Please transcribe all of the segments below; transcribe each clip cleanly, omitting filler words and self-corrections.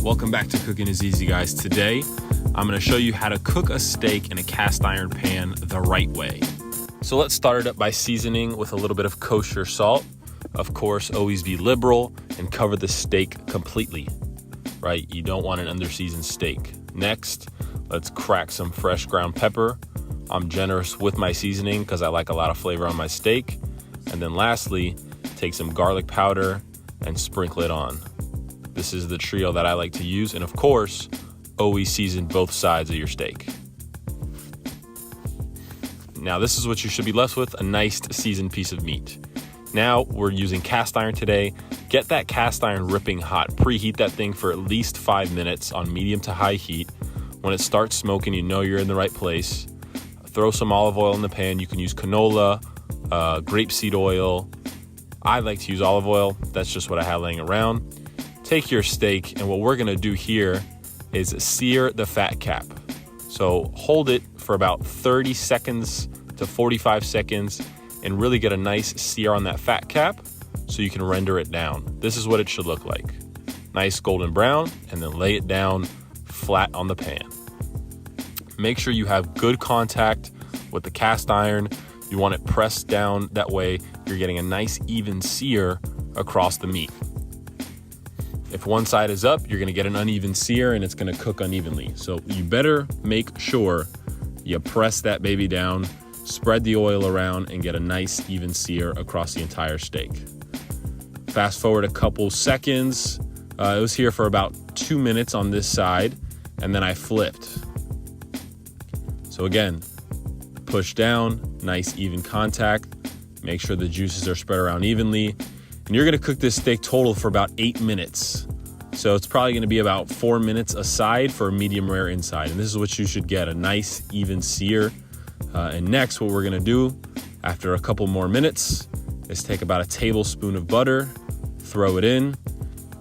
Welcome back to Cooking is Easy, guys. Today, I'm going to show you how to cook a steak in a cast iron pan the right way. So let's start it up by seasoning with a little bit of kosher salt. Of course, always be liberal and cover the steak completely, right? You don't want an under-seasoned steak. Next, let's crack some fresh ground pepper. I'm generous with my seasoning because I like a lot of flavor on my steak. And then lastly, take some garlic powder and sprinkle it on. This is the trio that I like to use. And of course, always season both sides of your steak. Now, this is what you should be left with, a nice seasoned piece of meat. Now, we're using cast iron today. Get that cast iron ripping hot. Preheat that thing for at least 5 minutes on medium to high heat. When it starts smoking, you know you're in the right place. Throw some olive oil in the pan. You can use canola, grapeseed oil. I like to use olive oil. That's just what I have laying around. Take your steak, and what we're gonna do here is sear the fat cap. So hold it for about 30 seconds to 45 seconds and really get a nice sear on that fat cap so you can render it down. This is what it should look like. Nice golden brown, and then lay it down flat on the pan. Make sure you have good contact with the cast iron. You want it pressed down, that way you're getting a nice even sear across the meat. If one side is up, you're gonna get an uneven sear and it's gonna cook unevenly. So you better make sure you press that baby down, spread the oil around, and get a nice even sear across the entire steak. Fast forward a couple seconds. It was here for about 2 minutes on this side, and then I flipped. So again, push down, nice even contact. Make sure the juices are spread around evenly. And you're gonna cook this steak total for about 8 minutes. So it's probably gonna be about 4 minutes aside for a medium rare inside. And this is what you should get, a nice even sear. And next, what we're gonna do after a couple more minutes is take about a tablespoon of butter, throw it in,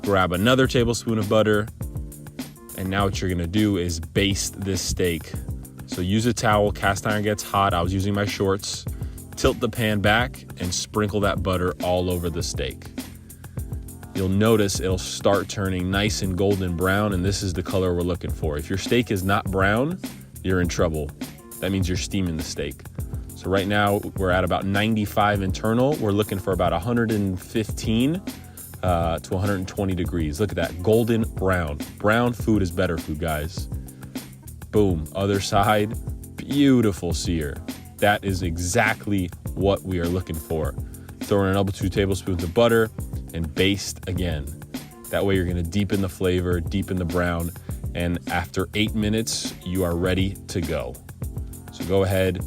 grab another tablespoon of butter. And now what you're gonna do is baste this steak. So use a towel, cast iron gets hot. I was using my shorts. Tilt the pan back and sprinkle that butter all over the steak. You'll notice it'll start turning nice and golden brown, and this is the color we're looking for. If your steak is not brown, you're in trouble. That means you're steaming the steak. So right now we're at about 95 internal. We're looking for about 115 to 120 degrees. Look at that, golden brown. Brown food is better food, guys. Boom, other side, beautiful sear. That is exactly what we are looking for. Throw in another 2 tablespoons of butter and baste again. That way you're gonna deepen the flavor, deepen the brown, and after 8 minutes, you are ready to go. So go ahead,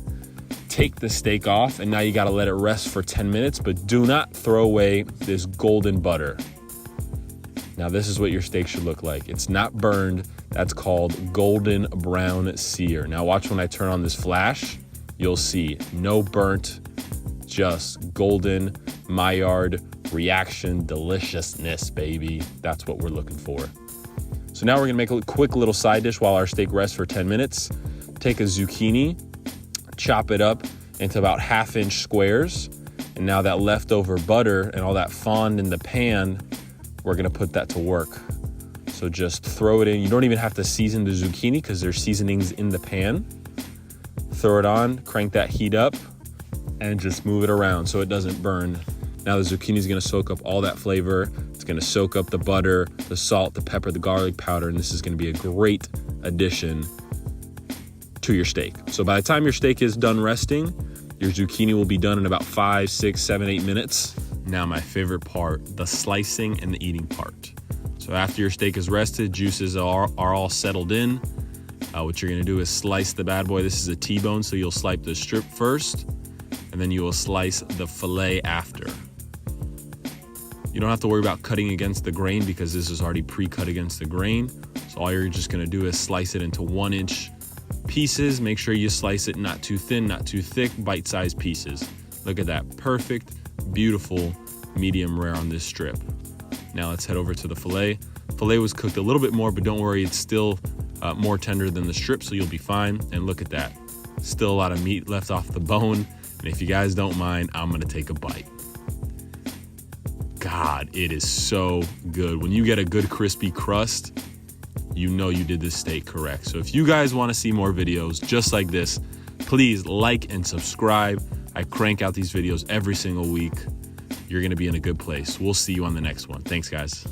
take the steak off, and now you gotta let it rest for 10 minutes, but do not throw away this golden butter. Now this is what your steak should look like. It's not burned, that's called golden brown sear. Now watch when I turn on this flash. You'll see no burnt, just golden Maillard reaction deliciousness, baby. That's what we're looking for. So now we're gonna make a quick little side dish while our steak rests for 10 minutes. Take a zucchini, chop it up into about 1/2-inch squares. And now that leftover butter and all that fond in the pan, we're gonna put that to work. So just throw it in. You don't even have to season the zucchini because there's seasonings in the pan. Throw it on, crank that heat up, and just move it around so it doesn't burn. Now the zucchini is gonna soak up all that flavor. It's gonna soak up the butter, the salt, the pepper, the garlic powder, and this is gonna be a great addition to your steak. So by the time your steak is done resting, your zucchini will be done in about 5, 6, 7, 8 minutes. Now my favorite part, the slicing and the eating part. So after your steak is rested, juices are all settled in. What you're gonna do is slice the bad boy. This is a T-bone, so you'll slice the strip first, and then you will slice the filet after. You don't have to worry about cutting against the grain because this is already pre-cut against the grain. So all you're just gonna do is slice it into 1-inch pieces. Make sure you slice it not too thin, not too thick, bite-sized pieces. Look at that, perfect, beautiful, medium rare on this strip. Now let's head over to the filet. Filet was cooked a little bit more, but don't worry, it's still more tender than the strip, so you'll be fine. And look at that, still a lot of meat left off the bone. And if you guys don't mind, I'm gonna take a bite. God, it is so good. When you get a good crispy crust, you know you did this steak correct. So if you guys want to see more videos just like this, please like and subscribe. I crank out these videos every single week. You're going to be in a good place. We'll see you on the next one. Thanks, guys.